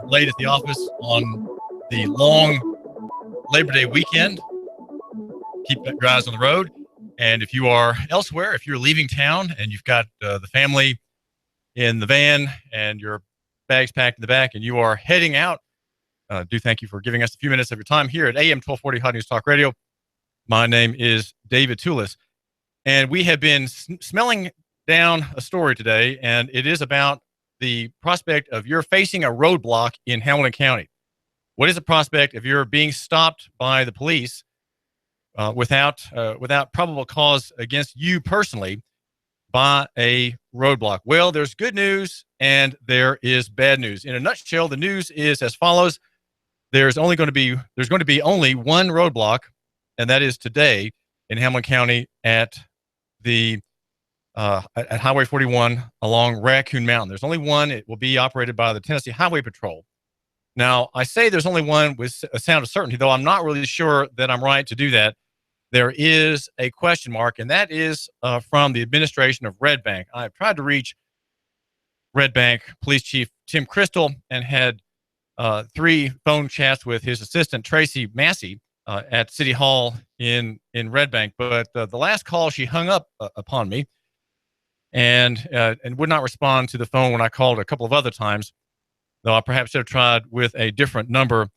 late at the office on the long Labor Day weekend, keep your eyes on the road. And if you are elsewhere, if you're leaving town and you've got the family in the van and your bags packed in the back and you are heading out, do thank you for giving us a few minutes of your time here at AM 1240 Hot News Talk Radio. My name is David Tulis, and we have been smelling down a story today, and it is about the prospect of you're facing a roadblock in Hamilton County. What is the prospect if you're being stopped by the police without probable cause against you personally by a roadblock? Well, there's good news and there is bad news. In a nutshell, the news is as follows: there's going to be only one roadblock, and that is today in Hamilton County at Highway 41 along Raccoon Mountain. There's only one. It will be operated by the Tennessee Highway Patrol. Now, I say there's only one with a sound of certainty, though I'm not really sure that I'm right to do that. There is a question mark, and that is from the administration of Red Bank. I've tried to reach Red Bank Police Chief Tim Crystal and had 3 phone chats with his assistant, Tracy Massey, at City Hall in Red Bank. But the last call, she hung up upon me and would not respond to the phone when I called a couple of other times, though I perhaps should have tried with a different number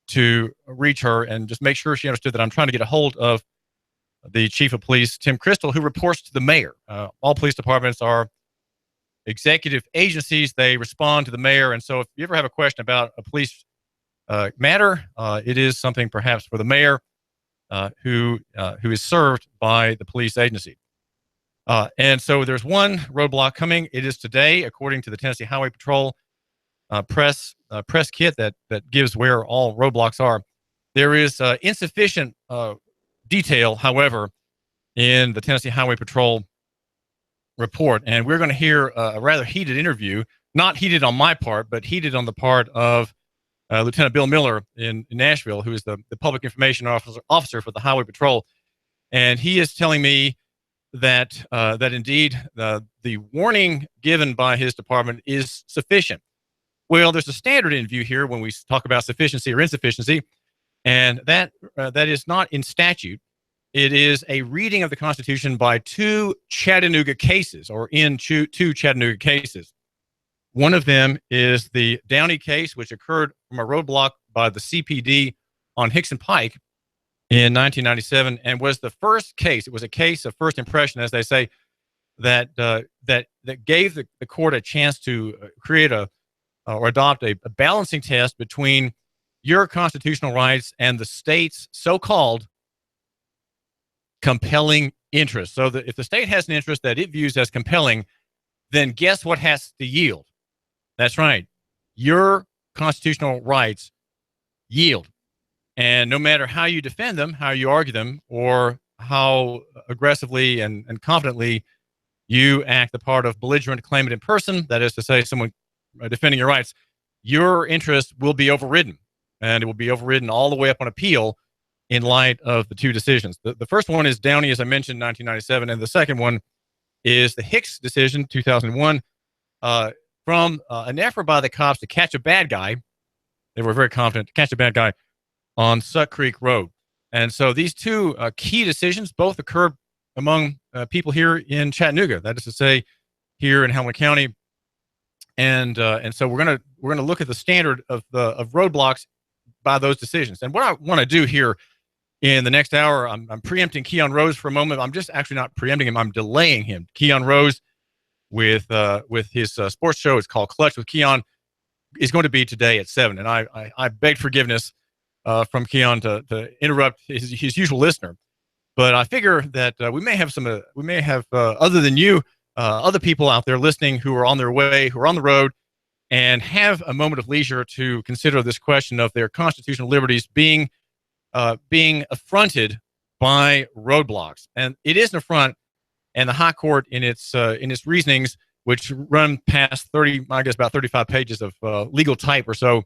to reach her and just make sure she understood that I'm trying to get a hold of the chief of police, Tim Crystal, who reports to the mayor. All police departments are executive agencies. They respond to the mayor. And so if you ever have a question about a police matter, it is something perhaps for the mayor who is served by the police agency. And so there's one roadblock coming. It is today, according to the Tennessee Highway Patrol press kit that gives where all roadblocks are. There is insufficient detail, however, in the Tennessee Highway Patrol report. And we're going to hear a rather heated interview, not heated on my part, but heated on the part of Lieutenant Bill Miller in Nashville, who is the public information officer for the Highway Patrol. And he is telling me that indeed the warning given by his department is sufficient. Well, there's a standard in view here when we talk about sufficiency or insufficiency, and that is not in statute. It is a reading of the Constitution by 2 Chattanooga cases, or in 2 Chattanooga cases. One of them is the Downey case, which occurred from a roadblock by the CPD on Hickson Pike in 1997, and was the first case. It was a case of first impression, as they say, that gave the court a chance to create or adopt a balancing test between your constitutional rights and the state's so-called compelling interest. So that if the state has an interest that it views as compelling, then guess what has to yield? That's right. Your constitutional rights yield. And no matter how you defend them, how you argue them, or how aggressively and confidently you act the part of belligerent claimant in person, that is to say, someone defending your rights, your interest will be overridden. And it will be overridden all the way up on appeal in light of the 2 decisions. The first one is Downey, as I mentioned, 1997. And the second one is the Hicks decision, 2001, from an effort by the cops to catch a bad guy. They were very confident to catch a bad guy on Suck Creek Road. And so these 2 key decisions both occurred among people here in Chattanooga, that is to say, here in Hamilton County. And so we're gonna look at the standard of roadblocks by those decisions. And what I want to do here in the next hour, I'm preempting Keon Rose for a moment. I'm just actually not preempting him. I'm delaying him. Keon Rose with his sports show. It's called Clutch with Keon. Is going to be today at 7. And I begged forgiveness from Keon to interrupt his usual listener. But I figure that we may have other than you, other people out there listening who are on their way, who are on the road, and have a moment of leisure to consider this question of their constitutional liberties being affronted by roadblocks. And it is an affront, and the High Court in its reasonings, which run past about 35 pages of legal type or so,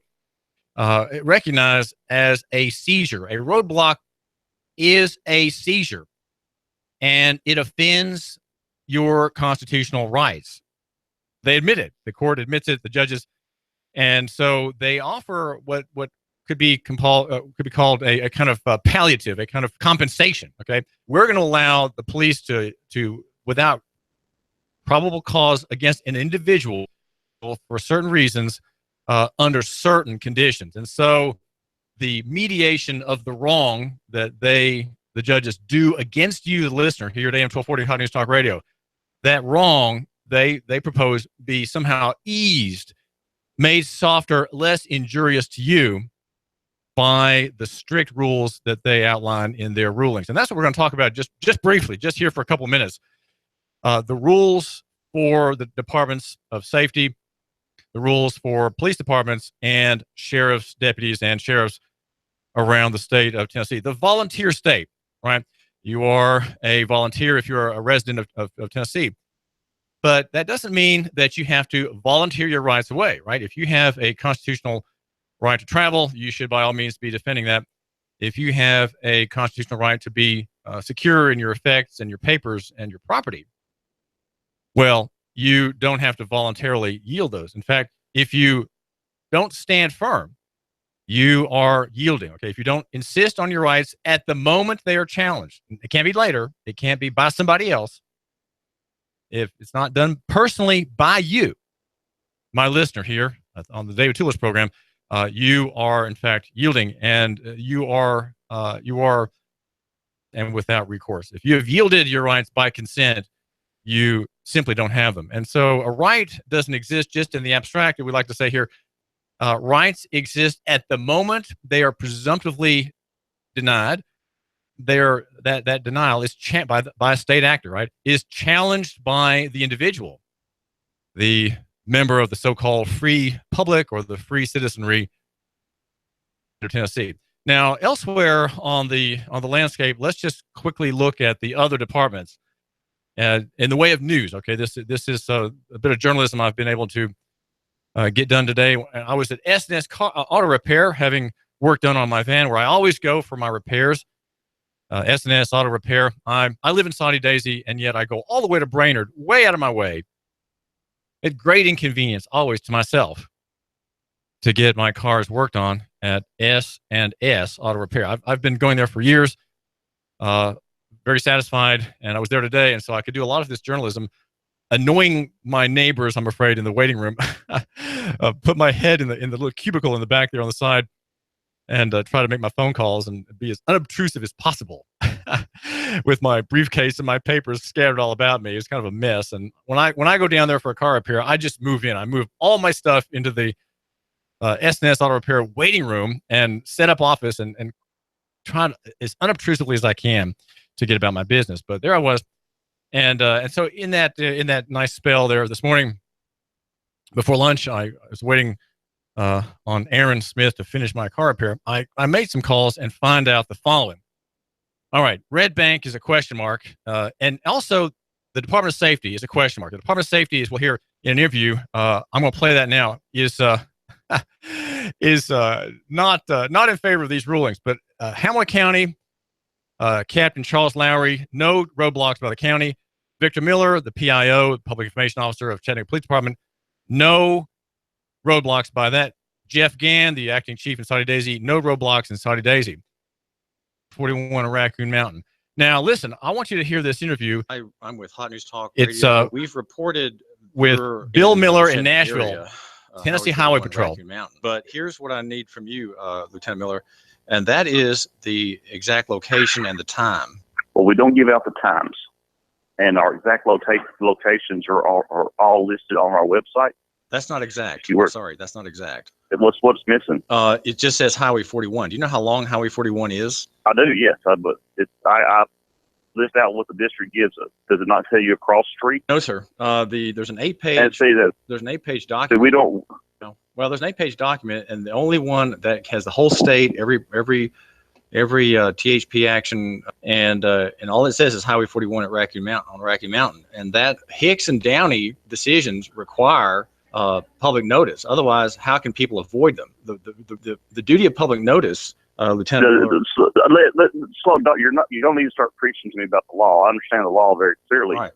recognized as a seizure. A roadblock is a seizure, and it offends your constitutional rights. They admit it. The court admits it. The judges And so they offer what could be called a kind of palliative, a kind of compensation. Okay, we're going to allow the police to without probable cause against an individual for certain reasons under certain conditions. And so the mediation of the wrong that the judges do against you, the listener, here at AM 1240 Hot News Talk Radio, that wrong they propose be somehow eased, made softer, less injurious to you by the strict rules that they outline in their rulings. And that's what we're going to talk about just briefly, just here for a couple of minutes. The rules for the departments of safety, the rules for police departments and sheriff's deputies and sheriffs around the state of Tennessee. The volunteer state, right? You are a volunteer if you're a resident of Tennessee. But that doesn't mean that you have to volunteer your rights away, right? If you have a constitutional right to travel, you should by all means be defending that. If you have a constitutional right to be secure in your effects and your papers and your property, well, you don't have to voluntarily yield those. In fact, if you don't stand firm, you are yielding. Okay, if you don't insist on your rights at the moment they are challenged, it can't be later. It can't be by somebody else. If it's not done personally by you, my listener here on the David Tulis program, you are in fact yielding, and you are and without recourse. If you have yielded your rights by consent, you simply don't have them. And so a right doesn't exist just in the abstract. We like to say here, rights exist at the moment they are presumptively denied. That denial is by a state actor, right? Is challenged by the individual, the member of the so-called free public or the free citizenry of Tennessee. Now, elsewhere on the landscape, let's just quickly look at the other departments. In the way of news, okay, this is a bit of journalism I've been able to get done today. I was at S&S Auto Repair having work done on my van, where I always go for my repairs. S&S Auto Repair. I live in Saudi Daisy, and yet I go all the way to Brainerd, way out of my way, at great inconvenience, always to myself, to get my cars worked on at S&S Auto Repair. I've been going there for years. Very satisfied, and I was there today, and so I could do a lot of this journalism, annoying my neighbors, I'm afraid, in the waiting room. Put my head in the little cubicle in the back there on the side, and try to make my phone calls and be as unobtrusive as possible with my briefcase and my papers scattered all about me. It's kind of a mess. And when I go down there for a car repair, I just move in. I move all my stuff into the S&S Auto Repair waiting room and set up office and try to, as unobtrusively as I can, to get about my business. But there I was, and so in that nice spell there this morning before lunch, I was waiting on Aaron Smith to finish my car repair. I made some calls and find out the following. All right, Red Bank is a question mark, and also the Department of Safety is a question mark. The Department of Safety is, well, here in an interview, I'm going to play that now, is not in favor of these rulings. But Hamilton County, Captain Charles Lowry, no roadblocks by the county. Victor Miller, the PIO, Public Information Officer of Chattanooga Police Department, no roadblocks by that. Jeff Gann, the acting chief in Saudi Daisy, no roadblocks in Saudi Daisy. 41 in Raccoon Mountain. Now, listen, I want you to hear this interview. I'm with Hot News Talk Radio. It's we've reported with Bill Miller in Nashville, area, Tennessee Highway Patrol. But here's what I need from you, Lieutenant Miller, and that is the exact location and the time. Well, we don't give out the times, and our exact locations are all listed on our website. That's not exact. Sorry, that's not exact. What's missing? It just says Highway 41. Do you know how long Highway 41 is? I do, yes. But I list out what the district gives us. Does it not tell you across street? No, sir. There's an 8-page. There's an 8-page document. So we don't. No. Well, there's an 8-page document, and the only one that has the whole state, every THP action, and all it says is Highway 41 at Raccoon Mountain, and that Hicks and Downey decisions require public notice. Otherwise, how can people avoid them? The duty of public notice, Lieutenant. Slow down. You don't need to start preaching to me about the law. I understand the law very clearly. Right.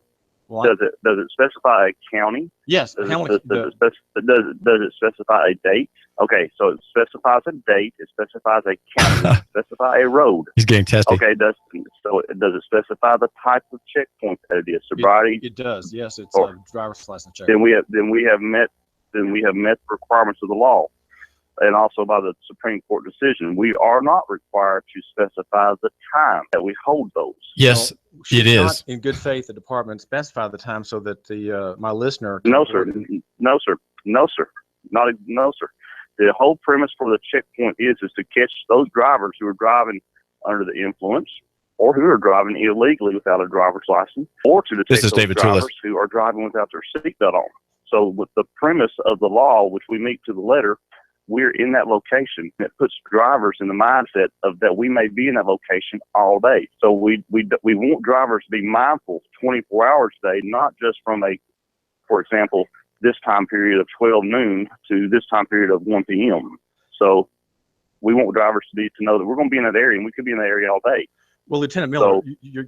Does it specify a county? Yes. Does it specify a date? Okay, so it specifies a date. It specifies a county. Does it specify a road? He's getting testy. Okay, does it specify the type of checkpoint that it is? Sobriety. It does. Yes, it's a driver's license check. Then we have met the requirements of the law, and also by the Supreme Court decision. We are not required to specify the time that we hold those. Yes, it is. Not in good faith, the department specify the time so that my listener. No, sir. No, sir. No, sir. No, sir. The whole premise for the checkpoint is to catch those drivers who are driving under the influence, or who are driving illegally without a driver's license, or to detect those David drivers Tulis. who are driving without their seatbelt on. So with the premise of the law, which we meet to the letter, we're in that location. It puts drivers in the mindset of that we may be in that location all day. So we want drivers to be mindful 24 hours a day, not just from for example, this time period of 12 noon to this time period of 1 p.m. So we want drivers to know that we're going to be in that area, and we could be in that area all day. Well, Lieutenant Miller, your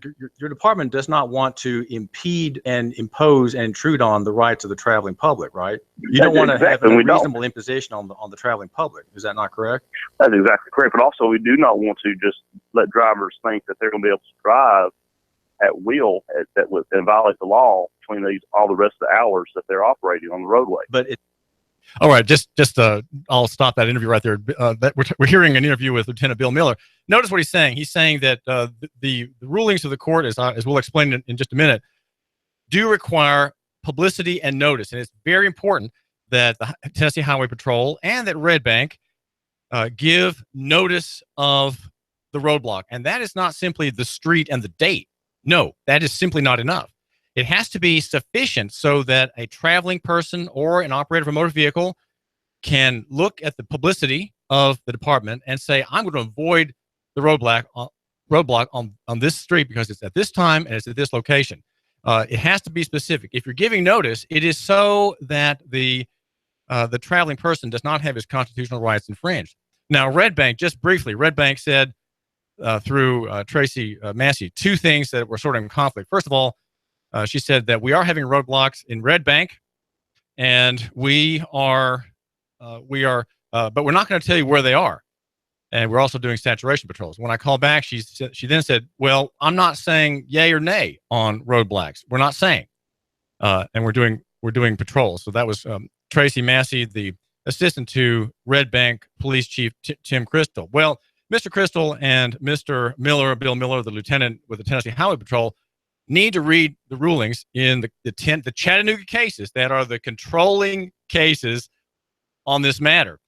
department does not want to impede and impose and intrude on the rights of the traveling public, right? You don't want to have a reasonable imposition on the traveling public. Is that not correct? That's exactly correct. But also, we do not want to just let drivers think that they're going to be able to drive at will and violate the law between all the rest of the hours that they're operating on the roadway. All right, I'll stop that interview right there. We're hearing an interview with Lieutenant Bill Miller. Notice what he's saying. He's saying that the rulings of the court, as we'll explain in just a minute, do require publicity and notice. And it's very important that the Tennessee Highway Patrol and that Red Bank give notice of the roadblock. And that is not simply the street and the date. No, that is simply not enough. It has to be sufficient so that a traveling person or an operator of a motor vehicle can look at the publicity of the department and say, I'm going to avoid the roadblock on this street because it's at this time and it's at this location. It has to be specific. If you're giving notice, it is so that the traveling person does not have his constitutional rights infringed. Now, Red Bank, just briefly, Red Bank said through Tracy Massey, two things that were sort of in conflict. First of all, she said that we are having roadblocks in Red Bank, and but we're not going to tell you where they are. And we're also doing saturation patrols. When I called back, she then said, well, I'm not saying yay or nay on roadblocks. We're not saying, and we're doing patrols. So that was Tracy Massey, the assistant to Red Bank Police Chief Tim Crystal. Well, Mr. Crystal and Mr. Miller, Bill Miller, the lieutenant with the Tennessee Highway Patrol, need to read the rulings in the Chattanooga cases that are the controlling cases on this matter.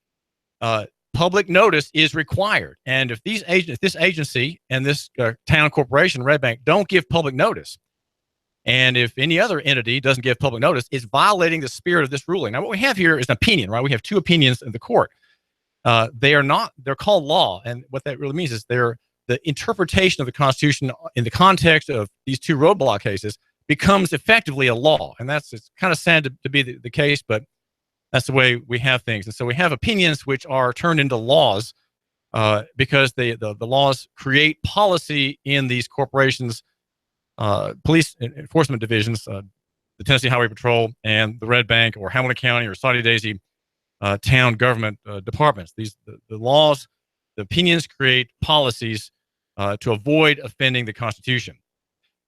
Public notice is required, and if this agency and this town corporation, Red Bank, don't give public notice, and if any other entity doesn't give public notice, it's violating the spirit of this ruling. Now, what we have here is an opinion, right? We have two opinions in the court. They're called law, and what that really means is they're the interpretation of the Constitution in the context of these two roadblock cases becomes effectively a law. And it's kind of sad to be the case, but that's the way we have things. And so we have opinions which are turned into laws because the laws create policy in these corporations, police enforcement divisions, the Tennessee Highway Patrol and the Red Bank or Hamilton County or Saudi Daisy town government departments. The laws, the opinions create policies to avoid offending the Constitution.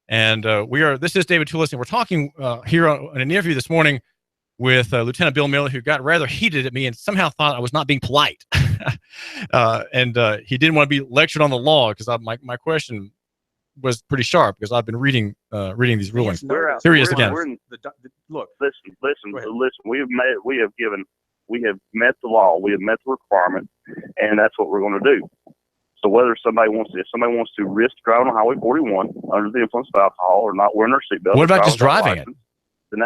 And this is David Tulis, and we're talking here on an interview this morning with Lieutenant Bill Miller, who got rather heated at me and somehow thought I was not being polite. And he didn't want to be lectured on the law because my question was pretty sharp because I've been reading these rulings. Serious again. Look, listen. We have met the law. We have met the requirement, and that's what we're going to do. So if somebody wants to risk driving on Highway 41 under the influence of alcohol or not wearing their seatbelt, what about just driving it? Then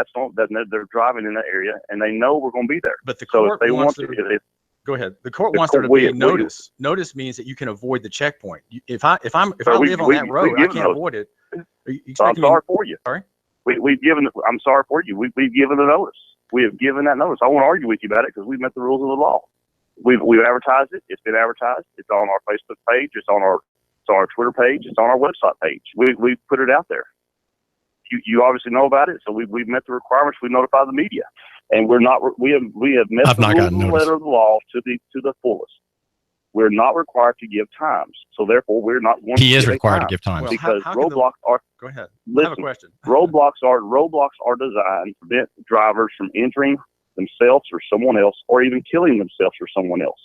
they're driving in that area, and they know we're going to be there. But the court go ahead. The court wants there to be a notice. Notice means that you can avoid the checkpoint. If I live on that road, I can't avoid it. I'm sorry for you. Sorry. I'm sorry for you. We've given the notice. We have given that notice. I won't argue with you about it because we've met the rules of the law. We've advertised it. It's been advertised. It's on our Facebook page. It's on our Twitter page. It's on our website page. We put it out there. You obviously know about it, so we've met the requirements. We notify the media, and we have met the rules and the letter of the law to the fullest. We're not required to give times, so therefore we're not going. He is required to give times, well, because how roadblocks are. Go ahead. Listen, I have a question. roadblocks are designed to prevent drivers from injuring themselves or someone else, or even killing themselves or someone else.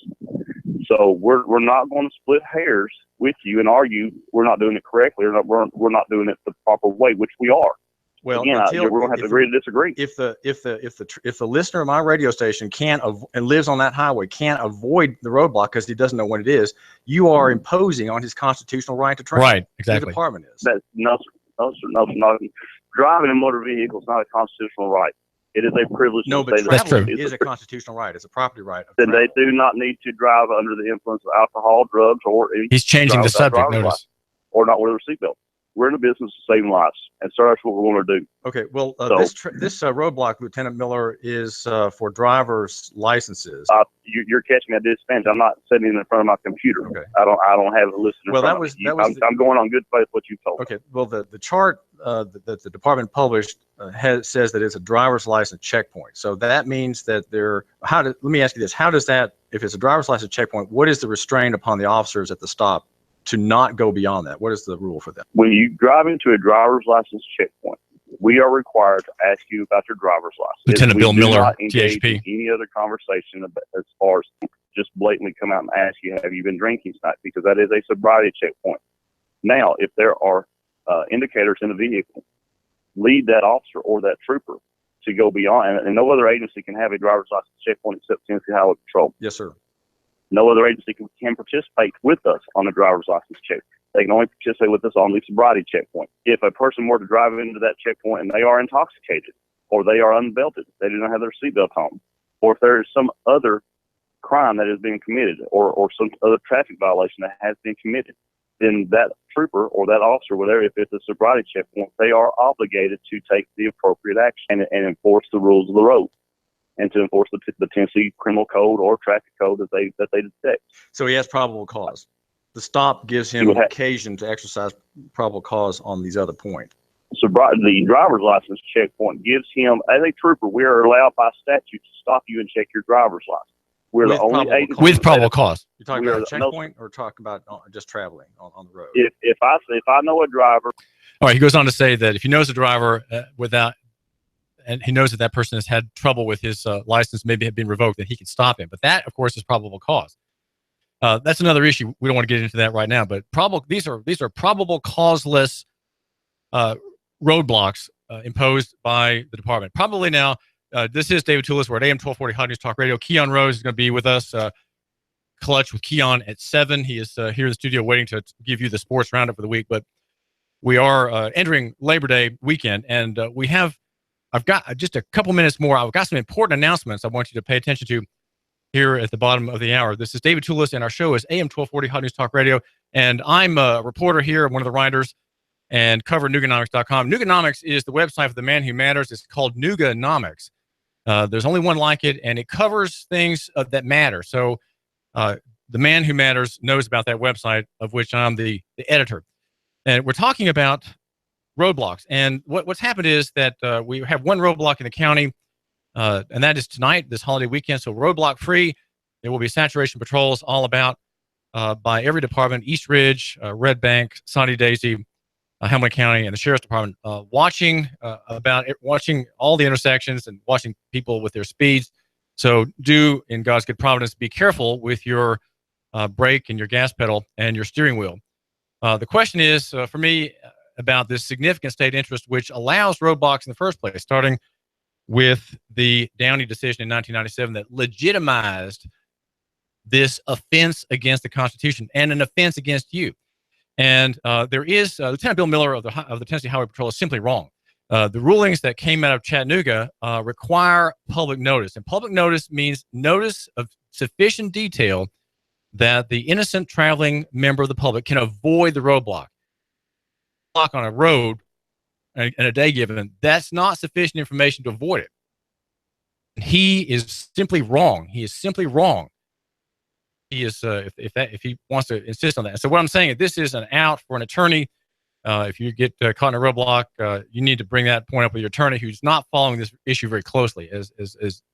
So we're not going to split hairs with you and argue we're not doing it correctly, or we're not doing it the proper way, which we are. Well, again, we're going to have to agree to disagree. If the listener of my radio station and lives on that highway can't avoid the roadblock because he doesn't know what it is, you are imposing on his constitutional right to travel. Right, exactly. The department is. No, sir. Driving a motor vehicle is not a constitutional right. It is a privilege. No, but traveling is a constitutional right. It's a property right. Then they do not need to drive under the influence of alcohol, drugs, or he's changing the subject. Notice, or not wear their seatbelt. We're in the business of saving lives, and so that's what we're going to do. Okay. Well, this roadblock, Lieutenant Miller, is for driver's licenses. You're catching me at disadvantage. I'm not sitting in front of my computer. Okay. I don't have a listener. Well, I'm going on good faith what you told me. Okay. Well, the chart that the department published says that it's a driver's license checkpoint. So that means that let me ask you this: how does that, if it's a driver's license checkpoint, what is the restraint upon the officers at the stop to not go beyond that? What is the rule for that? When you drive into a driver's license checkpoint, we are required to ask you about your driver's license. Lieutenant Bill Miller, THP. Any other conversation as far as just blatantly come out and ask you, have you been drinking tonight? Because that is a sobriety checkpoint. Now, if there are indicators in the vehicle, lead that officer or that trooper to go beyond. And no other agency can have a driver's license checkpoint except Tennessee Highway Patrol. Yes, sir. No other agency can participate with us on the driver's license check. They can only participate with us on the sobriety checkpoint. If a person were to drive into that checkpoint and they are intoxicated, or they are unbelted, they do not have their seatbelt on, or if there is some other crime that is being committed, or some other traffic violation that has been committed, then that trooper or that officer, whatever, if it's a sobriety checkpoint, they are obligated to take the appropriate action and enforce the rules of the road, and to enforce the Tennessee criminal code or traffic code that they detect. So he has probable cause. The stop gives him occasion to exercise probable cause on these other points. So the driver's license checkpoint gives him, as a trooper, we are allowed by statute to stop you and check your driver's license. We're the only agency with probable cause. You're talking about a checkpoint, or talking about just traveling on the road? If I know a driver. All right. He goes on to say that if he knows a driver and he knows that person has had trouble with his license, maybe had been revoked, that he can stop him. But that, of course, is probable cause. That's another issue. We don't want to get into that right now. But these are probable causeless roadblocks imposed by the department. Probably now. This is David Tulis. We're at AM 1240 Hot News Talk Radio. Keon Rose is going to be with us. Clutch with Keon at 7. He is here in the studio waiting to give you the sports roundup for the week. But we are entering Labor Day weekend, and I've got just a couple minutes more. I've got some important announcements I want you to pay attention to here at the bottom of the hour. This is David Tulis, and our show is AM 1240 Hot News Talk Radio. And I'm a reporter here, one of the writers, and cover Nooganomics.com. Nooganomics is the website for the man who matters. It's called Nooganomics. There's only one like it, and it covers things that matter. So the man who matters knows about that website, of which I'm the editor. And we're talking about roadblocks. And what's happened is that we have one roadblock in the county, and that is tonight, this holiday weekend. So roadblock free. There will be saturation patrols all about by every department: East Ridge, Red Bank, Soddy Daisy, Hamilton County, and the Sheriff's Department, watching all the intersections and watching people with their speeds. So do, in God's good providence, be careful with your brake and your gas pedal and your steering wheel. The question is, for me, about this significant state interest, which allows roadblocks in the first place, starting with the Downey decision in 1997 that legitimized this offense against the Constitution and an offense against you. And there is Lieutenant Bill Miller of the Tennessee Highway Patrol is simply wrong. The rulings that came out of Chattanooga require public notice, and public notice means notice of sufficient detail that the innocent traveling member of the public can avoid the roadblock. Block on a road and a day given, that's not sufficient information to avoid it. He is simply wrong. He is simply wrong. He is if he wants to insist on that. So what I'm saying is this is an out for an attorney If you get caught in a roadblock, you need to bring that point up with your attorney, who's not following this issue very closely, as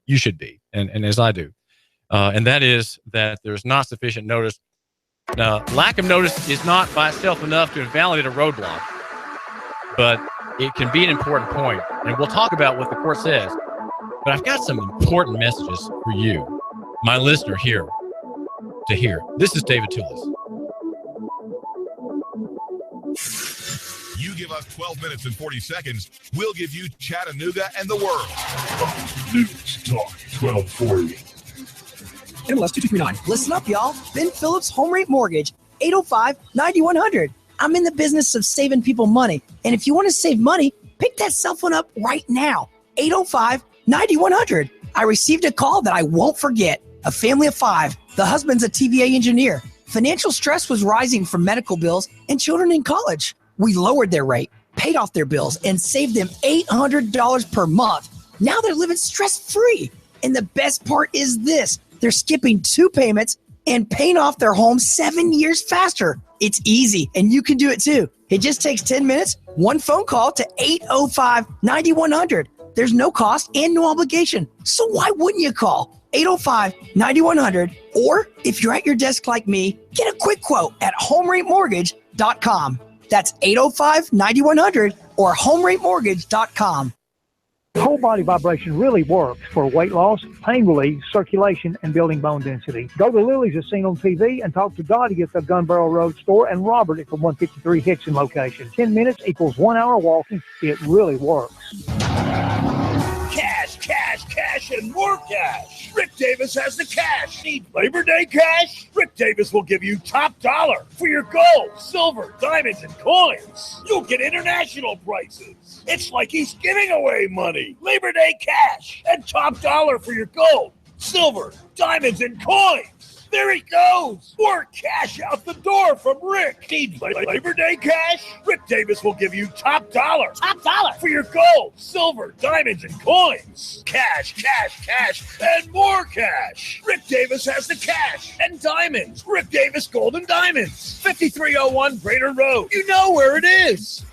you should be, and as I do. And that is that there's not sufficient notice. Now, lack of notice is not by itself enough to invalidate a roadblock, but it can be an important point. And we'll talk about what the court says. But I've got some important messages for you, my listener, here to hear. This is David Tulis. You give us 12 minutes and 40 seconds, we'll give you Chattanooga and the world. News Talk 1240. MLS 2239. Listen up, y'all. Ben Phillips Home Rate Mortgage, 805-9100. I'm in the business of saving people money. And if you want to save money, pick that cell phone up right now. 805-9100. I received a call that I won't forget. A family of 5. The husband's a TVA engineer. Financial stress was rising from medical bills and children in college. We lowered their rate, paid off their bills, and saved them $800 per month. Now they're living stress-free. And the best part is this. They're skipping 2 payments and paying off their home 7 years faster. It's easy, and you can do it too. It just takes 10 minutes, 1 phone call to 805-9100. There's no cost and no obligation. So why wouldn't you call 805-9100? Or if you're at your desk like me, get a quick quote at homeratemortgage.com. That's 805-9100 or homeratemortgage.com. Whole body vibration really works for weight loss, pain relief, circulation, and building bone density. Go to Lily's as seen on TV and talk to Dottie at the Gun Barrel Road store and Robert at the 153 Hickson location. 10 minutes equals 1 hour walking. It really works. Cash, cash, cash, and more cash. Rick Davis has the cash. Need Labor Day cash? Rick Davis will give you top dollar for your gold, silver, diamonds, and coins. You'll get international prices. It's like he's giving away money. Labor Day cash and top dollar for your gold, silver, diamonds, and coins. There he goes. More cash out the door from Rick. Need Labor Day cash? Rick Davis will give you top dollar. Top dollar for your gold, silver, diamonds, and coins. Cash, cash, cash, and more cash. Rick Davis has the cash and diamonds. Rick Davis Gold and Diamonds. 5301 Brainerd Road. You know where it is.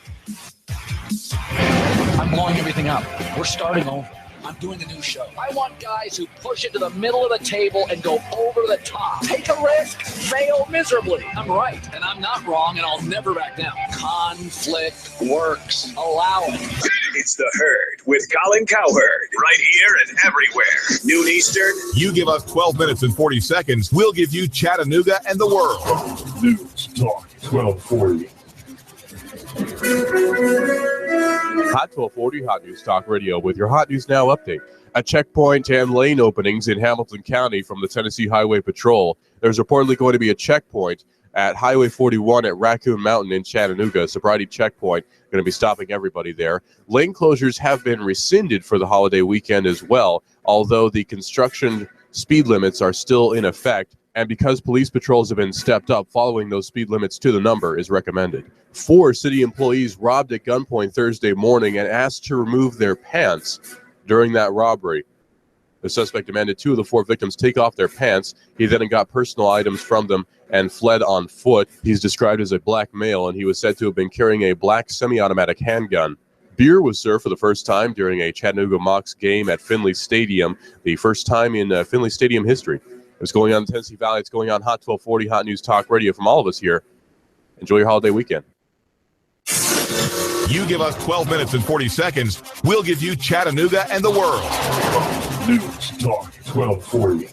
I'm blowing everything up. We're starting over. I'm doing a new show. I want guys who push into the middle of the table and go over the top. Take a risk, fail miserably. I'm right, and I'm not wrong, and I'll never back down. Conflict works. Allow it. It's The Herd with Colin Cowherd. Right here and everywhere. Noon Eastern. You give us 12 minutes and 40 seconds, we'll give you Chattanooga and the world. News Talk 1240. Hot 1240, Hot News Talk Radio with your Hot News Now update. A checkpoint and lane openings in Hamilton County from the Tennessee Highway Patrol. There's reportedly going to be a checkpoint at Highway 41 at Raccoon Mountain in Chattanooga. Sobriety checkpoint, going to be stopping everybody there. Lane closures have been rescinded for the holiday weekend as well, although the construction speed limits are still in effect. And because police patrols have been stepped up, following those speed limits to the number is recommended. 4 city employees robbed at gunpoint Thursday morning and asked to remove their pants during that robbery. The suspect demanded 2 of the 4 victims take off their pants. He then got personal items from them and fled on foot. He's described as a black male, and he was said to have been carrying a black semi-automatic handgun. Beer was served for the first time during a Chattanooga Mocs game at Finley Stadium, the first time in Finley Stadium history. It's going on in the Tennessee Valley. It's going on Hot 1240, Hot News Talk Radio from all of us here. Enjoy your holiday weekend. You give us 12 minutes and 40 seconds, we'll give you Chattanooga and the world. News Talk 1240.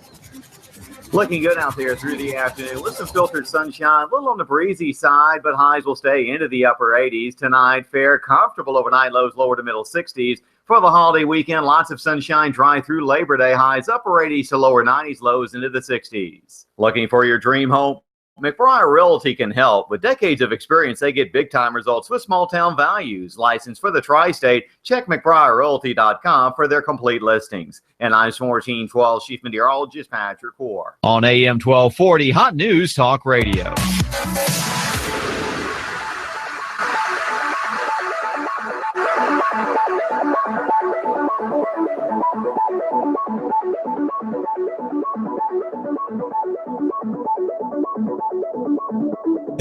Looking good out there through the afternoon with some filtered sunshine, a little on the breezy side, but highs will stay into the upper 80s. Tonight, fair, comfortable overnight, lows lower to middle 60s. For the holiday weekend, lots of sunshine, dry through Labor Day, highs upper 80s to lower 90s, lows into the 60s. Looking for your dream home? McBriar Realty can help. With decades of experience, they get big-time results with small-town values. Licensed for the tri-state, check McBriarRealty.com for their complete listings. And I'm 1412 Chief Meteorologist Patrick Orr. On AM 1240, Hot News Talk Radio.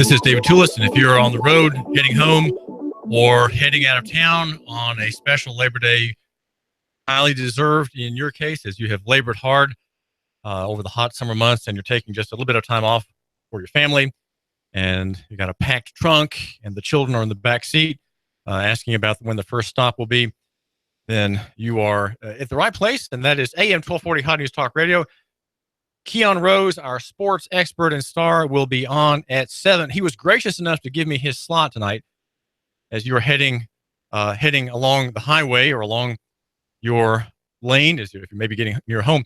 This is David Tulis, and if you're on the road heading home or heading out of town on a special Labor Day, highly deserved in your case, as you have labored hard over the hot summer months, and you're taking just a little bit of time off for your family, and you got a packed trunk, and the children are in the back seat asking about when the first stop will be, then you are at the right place, and that is AM 1240 Hot News Talk Radio. Keon Rose, our sports expert and star, will be on at 7. He was gracious enough to give me his slot tonight as you are heading along the highway or along your lane, if you're maybe getting near home.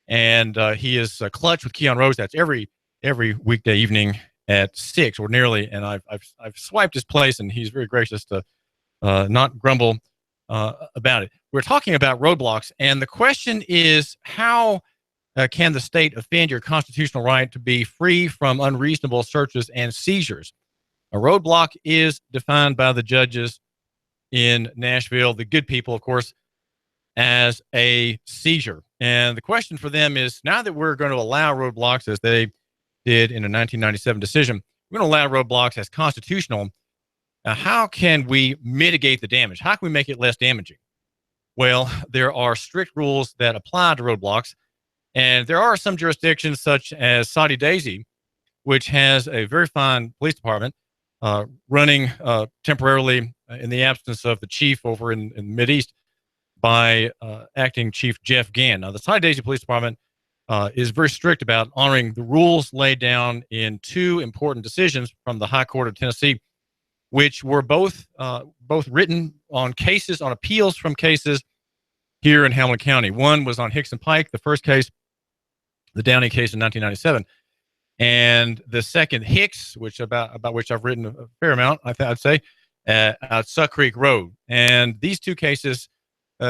And he is clutch with Keon Rose. That's every weekday evening at 6 or nearly. And I've swiped his place, and he's very gracious to not grumble about it. We're talking about roadblocks, and the question is how can the state offend your constitutional right to be free from unreasonable searches and seizures? A roadblock is defined by the judges in Nashville, the good people, of course, as a seizure. And the question for them is, now that we're going to allow roadblocks, as they did in a 1997 decision, we're going to allow roadblocks as constitutional. How can we mitigate the damage? How can we make it less damaging? Well, there are strict rules that apply to roadblocks. And there are some jurisdictions, such as Saudi Daisy, which has a very fine police department running temporarily in the absence of the chief over in the Mideast by acting Chief Jeff Gann. Now, the Saudi Daisy Police Department is very strict about honoring the rules laid down in two important decisions from the High Court of Tennessee, which were both written on cases, on appeals from cases here in Hamilton County. One was on Hickson Pike, the first case, the Downey case in 1997, and the second, Hicks, which about which I've written a fair amount, I'd say, at Suck Creek Road. And these two cases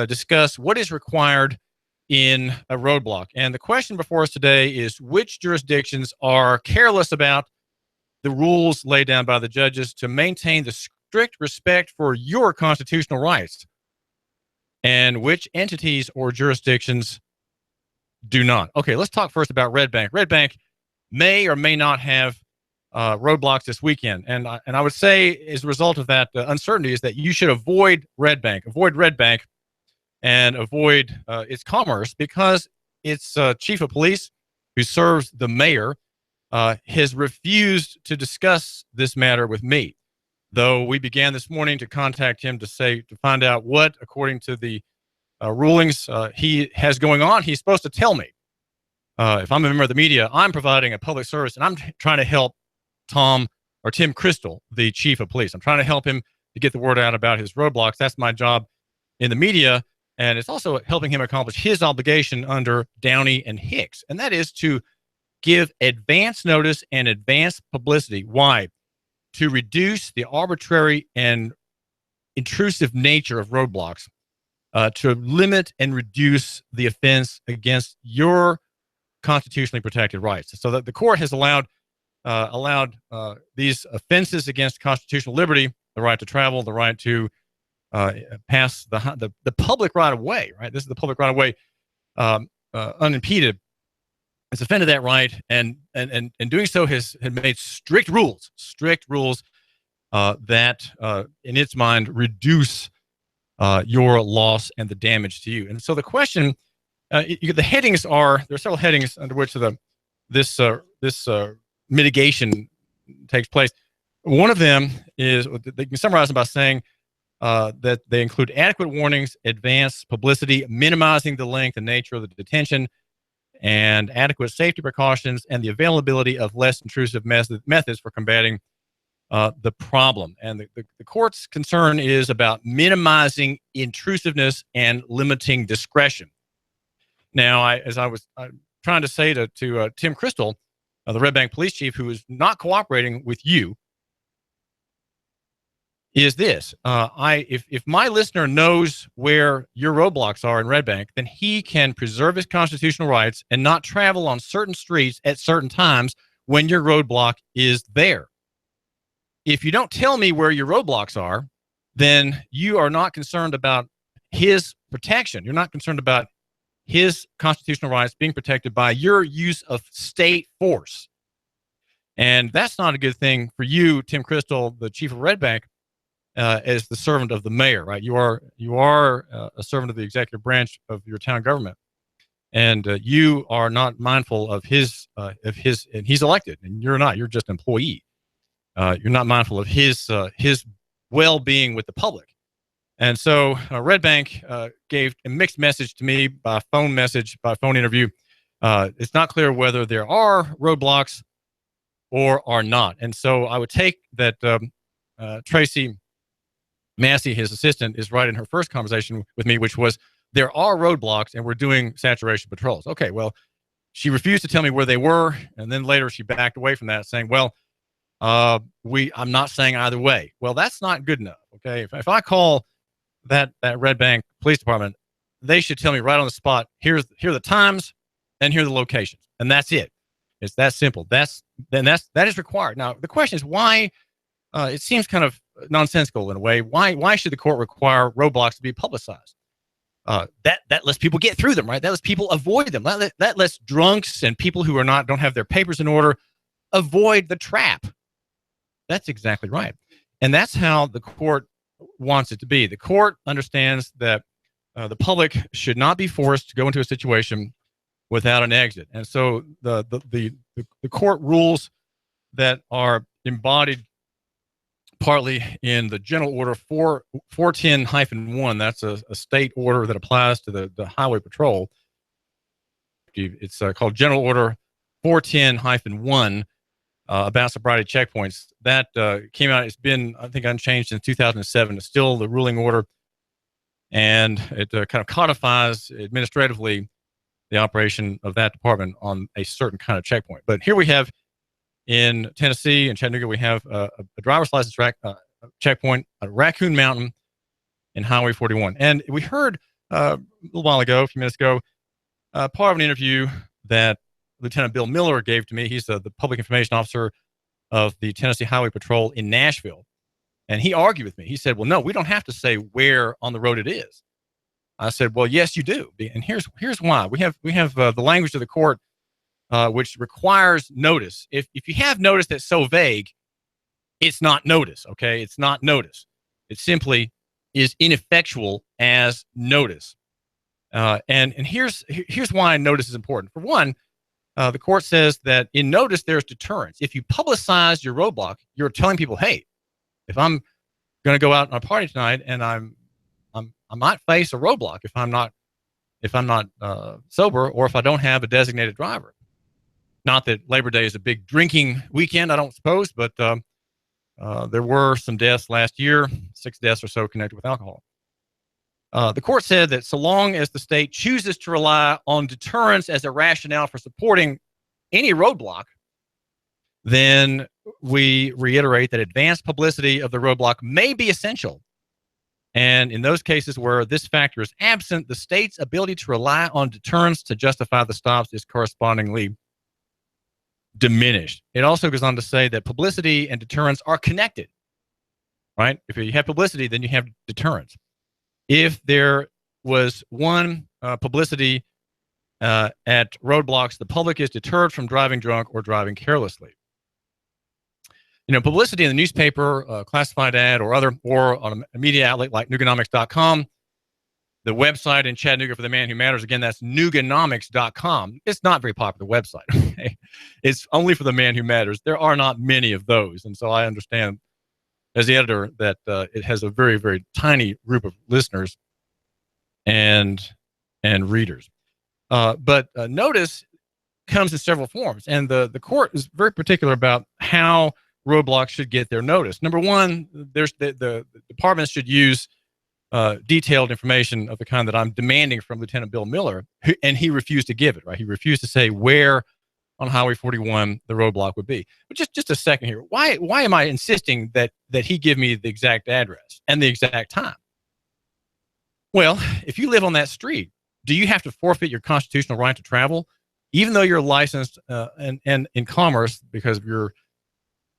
discuss what is required in a roadblock. And the question before us today is, which jurisdictions are careless about the rules laid down by the judges to maintain the strict respect for your constitutional rights, and which entities or jurisdictions do not? Okay, let's talk first about Red Bank. Red Bank may or may not have roadblocks this weekend. And I would say, as a result of that uncertainty, is that you should avoid Red Bank, and avoid its commerce, because its chief of police, who serves the mayor, has refused to discuss this matter with me. Though we began this morning to contact him to find out what, according to the rulings he has going on, he's supposed to tell me. If I'm a member of the media, I'm providing a public service, and I'm trying to help Tim Crystal, the chief of police. I'm trying to help him to get the word out about his roadblocks. That's my job in the media, and it's also helping him accomplish his obligation under Downey and Hicks, and that is to give advance notice and advance publicity. Why? To reduce the arbitrary and intrusive nature of roadblocks, to limit and reduce the offense against your constitutionally protected rights. So that the court has allowed these offenses against constitutional liberty, the right to travel, the right to pass the public right of way, right? This is the public right of way unimpeded. It's offended that right, and doing so has made strict rules that, in its mind, reduce your loss and the damage to you. And so the question, the headings are, there are several headings under which this mitigation takes place. One of them is, they can summarize them by saying that they include adequate warnings, advance publicity, minimizing the length and nature of the detention, and adequate safety precautions, and the availability of less intrusive methods for combating the problem. And the court's concern is about minimizing intrusiveness and limiting discretion. Now, as I was trying to say to Tim Crystal, the Red Bank police chief, who is not cooperating with you, is this. If my listener knows where your roadblocks are in Red Bank, then he can preserve his constitutional rights and not travel on certain streets at certain times when your roadblock is there. If you don't tell me where your roadblocks are, then you are not concerned about his protection. You're not concerned about his constitutional rights being protected by your use of state force. And that's not a good thing for you, Tim Crystal, the chief of Red Bank, as the servant of the mayor, right? You are a servant of the executive branch of your town government, and you are not mindful of his, and he's elected, and you're not. You're just an employee. You're not mindful of his well-being with the public. And so Red Bank gave a mixed message to me by phone interview. It's not clear whether there are roadblocks or are not. And so I would take that Tracy Massey, his assistant, is right in her first conversation with me, which was there are roadblocks and we're doing saturation patrols. Okay, well, she refused to tell me where they were. And then later she backed away from that saying, well, I'm not saying either way. Well, that's not good enough. Okay. If I call that Red Bank Police Department, they should tell me right on the spot, here are the times and here are the locations. And that's it. It's that simple. That is required. Now, the question is why, it seems kind of nonsensical in a way. Why should the court require roadblocks to be publicized? That lets people get through them, right? That lets people avoid them. That lets drunks and people who don't have their papers in order avoid the trap. That's exactly right. And that's how the court wants it to be. The court understands that the public should not be forced to go into a situation without an exit. And so the court rules that are embodied partly in the General Order 410-1. That's a state order that applies to the Highway Patrol. It's called General Order 410-1 about sobriety checkpoints. That came out. It's been, I think, unchanged since 2007. It's still the ruling order, and it kind of codifies administratively the operation of that department on a certain kind of checkpoint. But here we have in Tennessee and Chattanooga, we have a driver's license checkpoint at Raccoon Mountain in Highway 41. And we heard a little while ago, a few minutes ago, part of an interview that Lieutenant Bill Miller gave to me. He's the public information officer of the Tennessee Highway Patrol in Nashville. And he argued with me. He said, well, no, we don't have to say where on the road it is. I said, well, yes, you do. And here's why. We have the language of the court, which requires notice. If you have notice that's so vague, it's not notice, okay? It's not notice. It simply is ineffectual as notice. And here's why notice is important. For one, the court says that in notice, there's deterrence. If you publicize your roadblock, you're telling people, hey, if I'm going to go out on a party tonight and I might face a roadblock if I'm not sober, or if I don't have a designated driver. Not that Labor Day is a big drinking weekend, I don't suppose, but there were some deaths last year, 6 deaths or so connected with alcohol. The court said that so long as the state chooses to rely on deterrence as a rationale for supporting any roadblock, then we reiterate that advanced publicity of the roadblock may be essential. And in those cases where this factor is absent, the state's ability to rely on deterrence to justify the stops is correspondingly diminished. It also goes on to say that publicity and deterrence are connected, right? If you have publicity, then you have deterrence. If there was one publicity at roadblocks, the public is deterred from driving drunk or driving carelessly. Publicity in the newspaper, classified ad, or on a media outlet like Nooganomics.com, the website in Chattanooga for the Man Who Matters. Again, that's Nooganomics.com. It's not a very popular website. Okay? It's only for the Man Who Matters. There are not many of those, and so I understand as the editor that it has a very, very tiny group of listeners and readers. But notice comes in several forms, and the court is very particular about how roadblocks should get their notice. Number one, there's the departments should use detailed information of the kind that I'm demanding from Lieutenant Bill Miller, and he refused to give it, right? He refused to say where on Highway 41 the roadblock would be. But just a second here. Why am I insisting that he give me the exact address and the exact time? Well, if you live on that street, do you have to forfeit your constitutional right to travel, even though you're licensed and in commerce because you're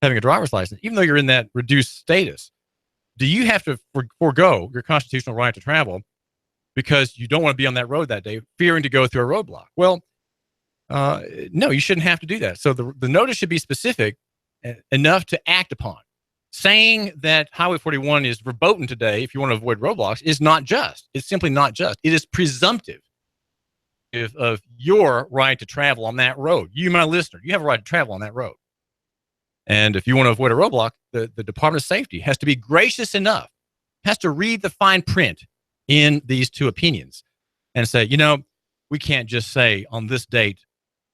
having a driver's license, even though you're in that reduced status? Do you have to forego your constitutional right to travel because you don't want to be on that road that day, fearing to go through a roadblock? Well, no, you shouldn't have to do that. So the notice should be specific enough to act upon. Saying that Highway 41 is verboten today, if you want to avoid roadblocks, is not just. It's simply not just. It is presumptive of your right to travel on that road. You, my listener, you have a right to travel on that road. And if you want to avoid a roadblock, the Department of Safety has to be gracious enough, has to read the fine print in these two opinions and say, we can't just say on this date,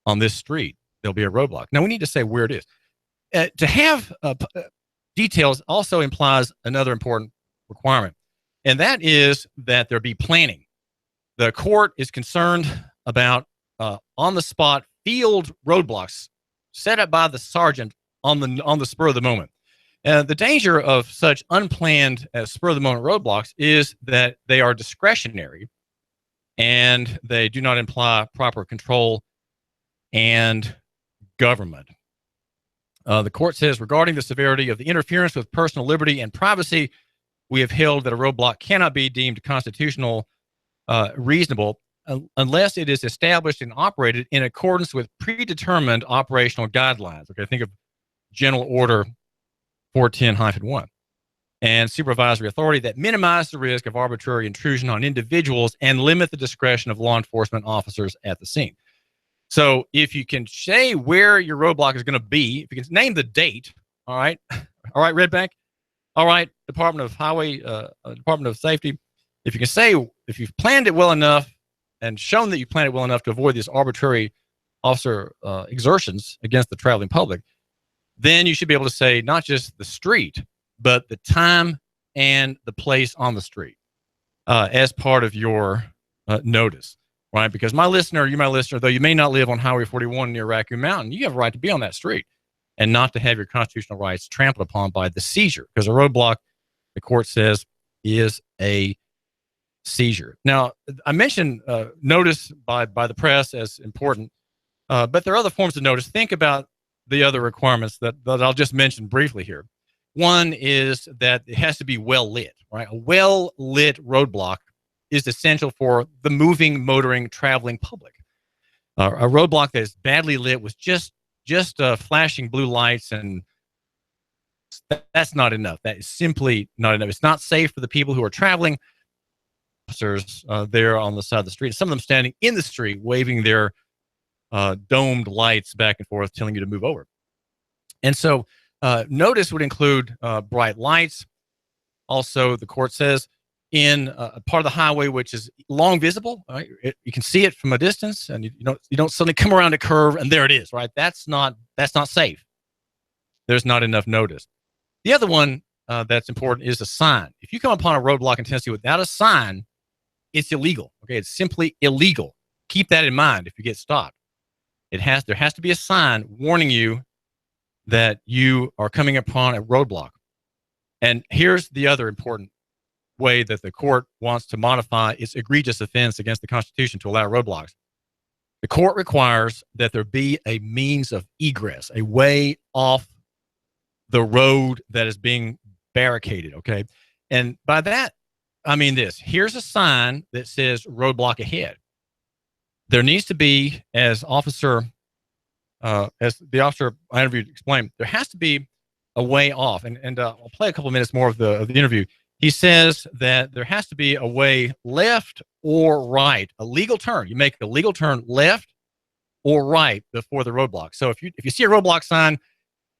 on this street, there'll be a roadblock. Now, we need to say where it is. To have details also implies another important requirement, and that is that there be planning. The court is concerned about on-the-spot field roadblocks set up by the sergeant on the spur of the moment. The danger of such unplanned spur-of-the-moment roadblocks is that they are discretionary and they do not imply proper control and government. The court says, regarding the severity of the interference with personal liberty and privacy, we have held that a roadblock cannot be deemed constitutional reasonable unless it is established and operated in accordance with predetermined operational guidelines. Okay, think of General Order 410-1 and supervisory authority that minimize the risk of arbitrary intrusion on individuals and limit the discretion of law enforcement officers at the scene. So if you can say where your roadblock is going to be, if you can name the date, all right, Red Bank, all right, Department of Highway, Department of Safety, if you can say, if you've planned it well enough and shown that you planned it well enough to avoid these arbitrary officer exertions against the traveling public, then you should be able to say not just the street, but the time and the place on the street as part of your notice. Right, because my listener, though you may not live on Highway 41 near Raccoon Mountain, you have a right to be on that street and not to have your constitutional rights trampled upon by the seizure, because a roadblock, the court says, is a seizure. Now, I mentioned notice by the press as important, but there are other forms of notice. Think about the other requirements that I'll just mention briefly here. One is that it has to be well lit, right? A well lit roadblock is essential for the moving, motoring, traveling public. A roadblock that is badly lit with just flashing blue lights, and that's not enough. That is simply not enough. It's not safe for the people who are traveling. Officers there on the side of the street, some of them standing in the street, waving their domed lights back and forth, telling you to move over. And so notice would include bright lights. Also, the court says, in a part of the highway which is long visible, right? You can see it from a distance, and you don't suddenly come around a curve and there it is, right? That's not safe. There's not enough notice. The other one that's important is a sign. If you come upon a roadblock in Tennessee without a sign, it's illegal. Okay, it's simply illegal. Keep that in mind if you get stopped. There has to be a sign warning you that you are coming upon a roadblock. And here's the other important way that the court wants to modify its egregious offense against the Constitution to allow roadblocks. The court requires that there be a means of egress, a way off the road that is being barricaded, okay? And by that, I mean this. Here's a sign that says roadblock ahead. There needs to be, as the officer I interviewed explained, there has to be a way off. And I'll play a couple minutes more of the interview. He says that there has to be a way left or right, a legal turn. You make a legal turn left or right before the roadblock. So if you see a roadblock sign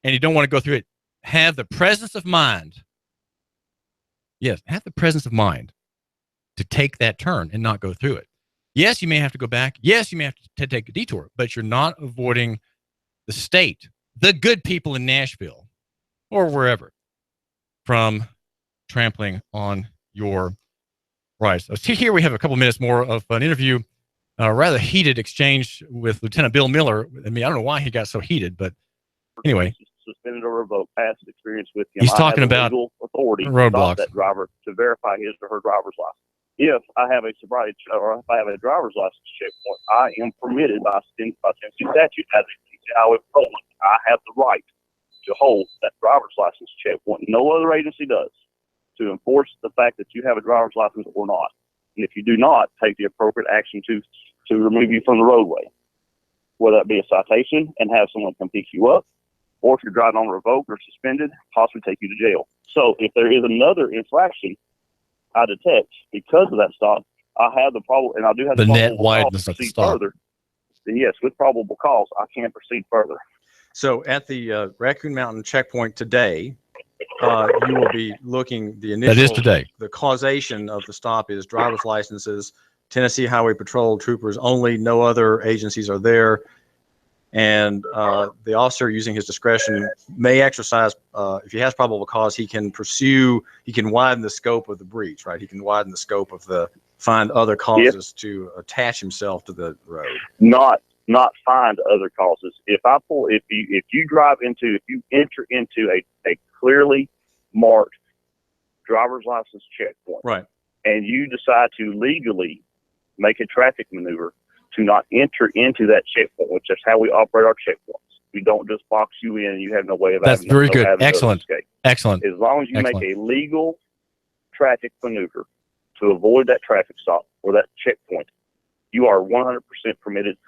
and you don't want to go through it, have the presence of mind. Yes, have the presence of mind to take that turn and not go through it. Yes, you may have to go back. Yes, you may have to take a detour, but you're not avoiding the state, the good people in Nashville or wherever, from trampling on your rights. So here we have a couple minutes more of an interview, a rather heated exchange with Lieutenant Bill Miller. I mean, I don't know why he got so heated, but anyway. Suspended or revoked past experience with him. He's talking about legal authority roadblocks. To stop that driver to verify his or her driver's license. If I have a sobriety or if I have a driver's license checkpoint, I am permitted by Tennessee statute as a Tennessee Highway Patrolman. I have the right to hold that driver's license checkpoint. No other agency does, to enforce the fact that you have a driver's license or not. And if you do not, take the appropriate action to remove you from the roadway. whether that be a citation and have someone come pick you up, or if you're driving on revoked or suspended, possibly take you to jail. So if there is another infraction I detect because of that stop, I have the problem, and I do have the net probable widens cause of to the proceed stop. further. Then yes, with probable cause, I can proceed further. So at the Raccoon Mountain checkpoint today, you will be looking the initial. That is today. The causation of the stop is driver's licenses, Tennessee Highway Patrol troopers only. No other agencies are there, and the officer, using his discretion, may exercise. If he has probable cause, he can pursue. He can widen the scope of the breach. Right. He can widen the scope of find other causes to attach himself to the road. Not find other causes. If you enter into a clearly marked driver's license checkpoint, right, and you decide to legally make a traffic maneuver to not enter into that checkpoint, which is how we operate our checkpoints. We don't just box you in and you have no way of That's very good. Excellent. Excellent. As long as you make a legal traffic maneuver to avoid that traffic stop or that checkpoint, you are 100% permitted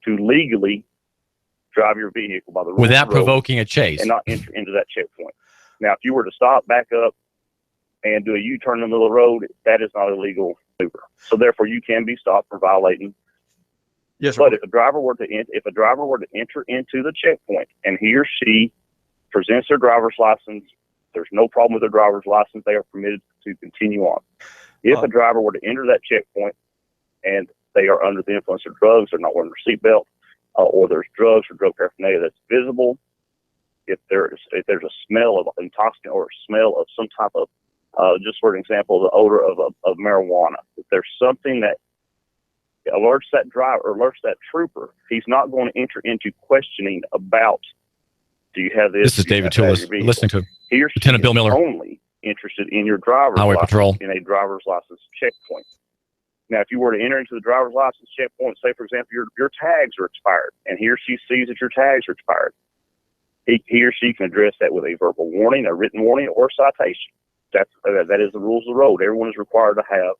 to legally drive your vehicle by the rules without of the road provoking a chase and not enter into that checkpoint. Now, if you were to stop, back up, and do a U-turn in the middle of the road, that is not a legal maneuver. So therefore, you can be stopped for violating. Yes, sir. But if a driver were to enter into the checkpoint and he or she presents their driver's license, there's no problem with their driver's license. They are permitted to continue on. If a driver were to enter that checkpoint and they are under the influence of drugs, they're not wearing their seatbelt, or there's drugs or drug paraphernalia that's visible, if there's a smell of intoxicant or a smell of some type of, just for an example, the odor of marijuana, if there's something that alerts that driver or alerts that trooper, he's not going to enter into questioning about, do you have this? This is David Tulis. Listening to he or she Lieutenant Bill Miller. Only interested in your driver's Highway license Patrol. in a driver's license checkpoint. Now, if you were to enter into the driver's license checkpoint, say, for example, your tags are expired, and he or she sees that your tags are expired, he or she can address that with a verbal warning, a written warning, or a citation. That is the rules of the road. Everyone is required to have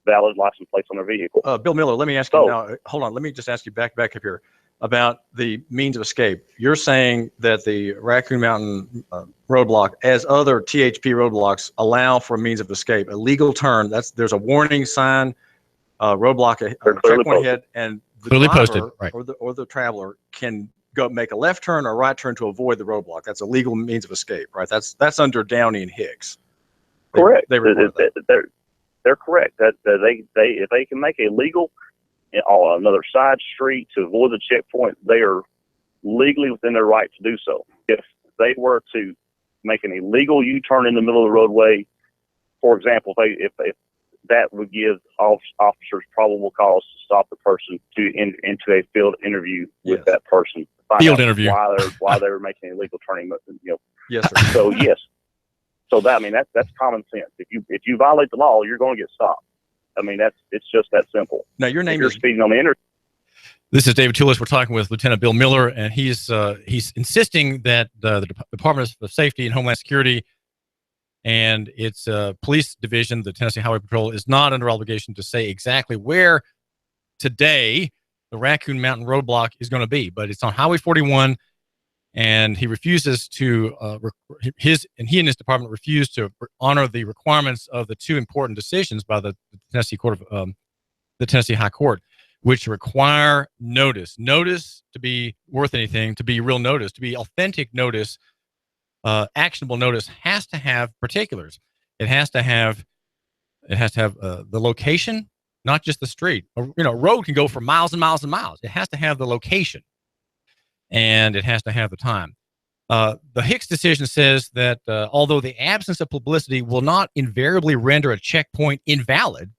valid license plates on their vehicle. Bill Miller, let me ask you now. Hold on. Let me just ask you back up here about the means of escape. You're saying that the Raccoon Mountain roadblock, as other THP roadblocks, allow for a means of escape. A legal turn. There's a warning sign, roadblock, checkpoint ahead, and the clearly driver posted, right, or the traveler can go make a left turn or a right turn to avoid the roadblock. That's a legal means of escape, right? That's under Downey and Hicks. Correct. They're correct. That if they can make a legal on another side street to avoid the checkpoint, they are legally within their right to do so. If they were to make an illegal U-turn in the middle of the roadway, for example, if that would give officers probable cause to stop the person into a field interview with that person. Field interview. Why they were making a illegal turning. Yes, sir. So yes. So that's common sense. If you violate the law, you're going to get stopped. I mean, it's just that simple. Now, your name is speeding on the interstate. This is David Tulis. We're talking with Lieutenant Bill Miller, and he's insisting that the Department of Safety and Homeland Security and its police division, the Tennessee Highway Patrol, is not under obligation to say exactly where today the Raccoon Mountain roadblock is going to be, but it's on Highway 41. And he refuses to, he and his department refuse to honor the requirements of the two important decisions by the Tennessee the Tennessee High Court, which require notice to be worth anything, to be real notice, to be authentic notice, actionable notice has to have particulars. It has to have the location, not just the street. A road can go for miles and miles and miles. It has to have the location. And it has to have the time. The Hicks decision says that although the absence of publicity will not invariably render a checkpoint invalid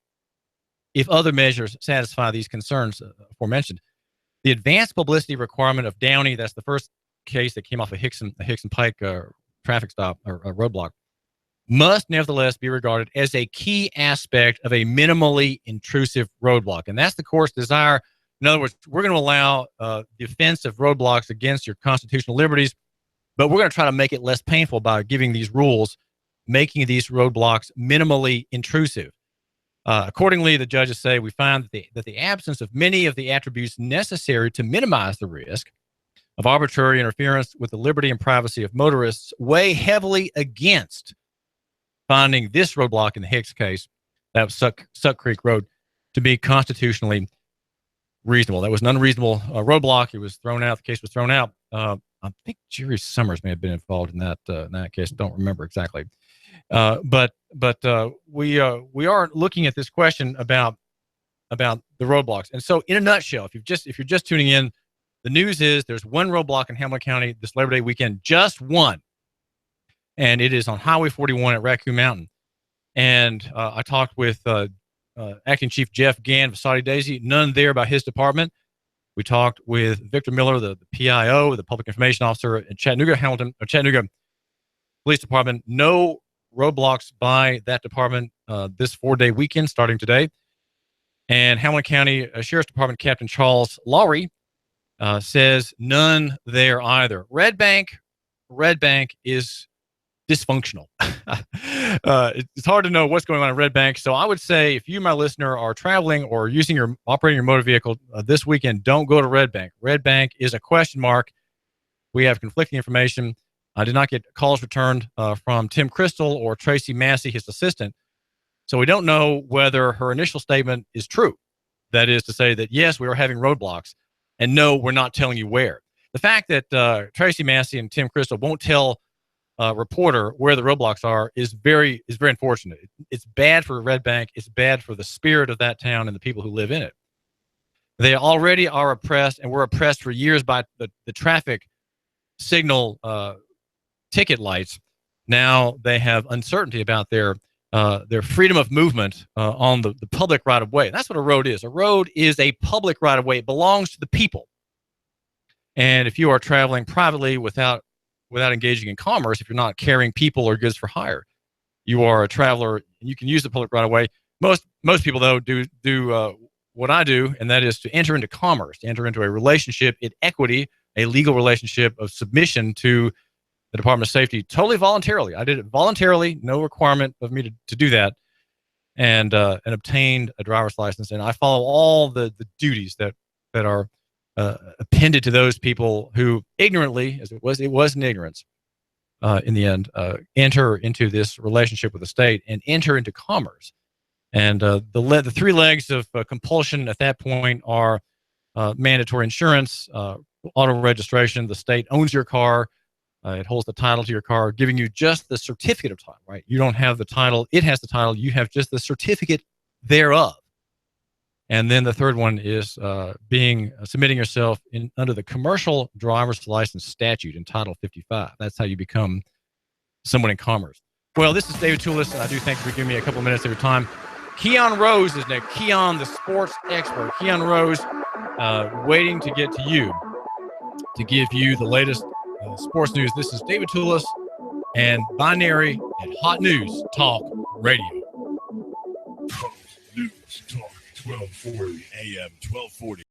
if other measures satisfy these concerns aforementioned, the advanced publicity requirement of Downey, that's the first case that came off of Hicks and Pike traffic stop or roadblock, must nevertheless be regarded as a key aspect of a minimally intrusive roadblock. And that's the court's desire. In other words, we're going to allow the offense of roadblocks against your constitutional liberties, but we're going to try to make it less painful by giving these rules, making these roadblocks minimally intrusive. Accordingly, the judges say we find that the absence of many of the attributes necessary to minimize the risk of arbitrary interference with the liberty and privacy of motorists weigh heavily against finding this roadblock in the Hicks case, that was Suck Creek Road, to be constitutionally reasonable. That was an unreasonable roadblock. It was thrown out. The case was thrown out. I think Jerry Summers may have been involved in that case. Don't remember exactly. But we are looking at this question about the roadblocks. And so, in a nutshell, if you're just tuning in, the news is there's one roadblock in Hamilton County this Labor Day weekend, just one, and it is on Highway 41 at Raccoon Mountain. And I talked with Acting Chief Jeff Gann of Saudi Daisy, none there by his department. We talked with Victor Miller, the PIO, the Public Information Officer at Chattanooga Police Department. No roadblocks by that department this 4-day weekend starting today. And Hamilton County Sheriff's Department Captain Charles Lowry says none there either. Red Bank is dysfunctional. It's hard to know what's going on in Red Bank. So I would say if you, my listener, are traveling or operating your motor vehicle this weekend, don't go to Red Bank. Red Bank is a question mark. We have conflicting information. I did not get calls returned from Tim Crystal or Tracy Massey, his assistant. So we don't know whether her initial statement is true. That is to say that, yes, we are having roadblocks, and no, we're not telling you where. The fact that Tracy Massey and Tim Crystal won't tell a reporter where the roadblocks are is very unfortunate. It's bad for Red Bank. It's bad for the spirit of that town and the people who live in it. They already are oppressed, and were oppressed for years by the traffic signal ticket lights. Now they have uncertainty about their freedom of movement on the public right-of-way. That's what a road is. A road is a public right-of-way. It belongs to the people. And if you are traveling privately without engaging in commerce, if you're not carrying people or goods for hire, you are a traveler, and you can use the public right-of-way. Most people, though, do what I do, and that is to enter into commerce, to enter into a relationship in equity, a legal relationship of submission to the Department of Safety, totally voluntarily. I did it voluntarily, no requirement of me to do that, and obtained a driver's license. And I follow all the duties that are appended to those people who ignorantly, as it was in ignorance, in the end, enter into this relationship with the state and enter into commerce. And the three legs of compulsion at that point are mandatory insurance, auto registration. The state owns your car. It holds the title to your car, giving you just the certificate of title, right? You don't have the title. It has the title. You have just the certificate thereof. And then the third one is submitting yourself under the commercial driver's license statute in Title 55. That's how you become someone in commerce. Well, this is David Tulis, and I do thank you for giving me a couple minutes of your time. Keon Rose is next. Keon, the sports expert. Keon Rose, waiting to get to you to give you the latest sports news. This is David Tulis and Binary and Hot News Talk Radio. News Talk 1240 AM 1240.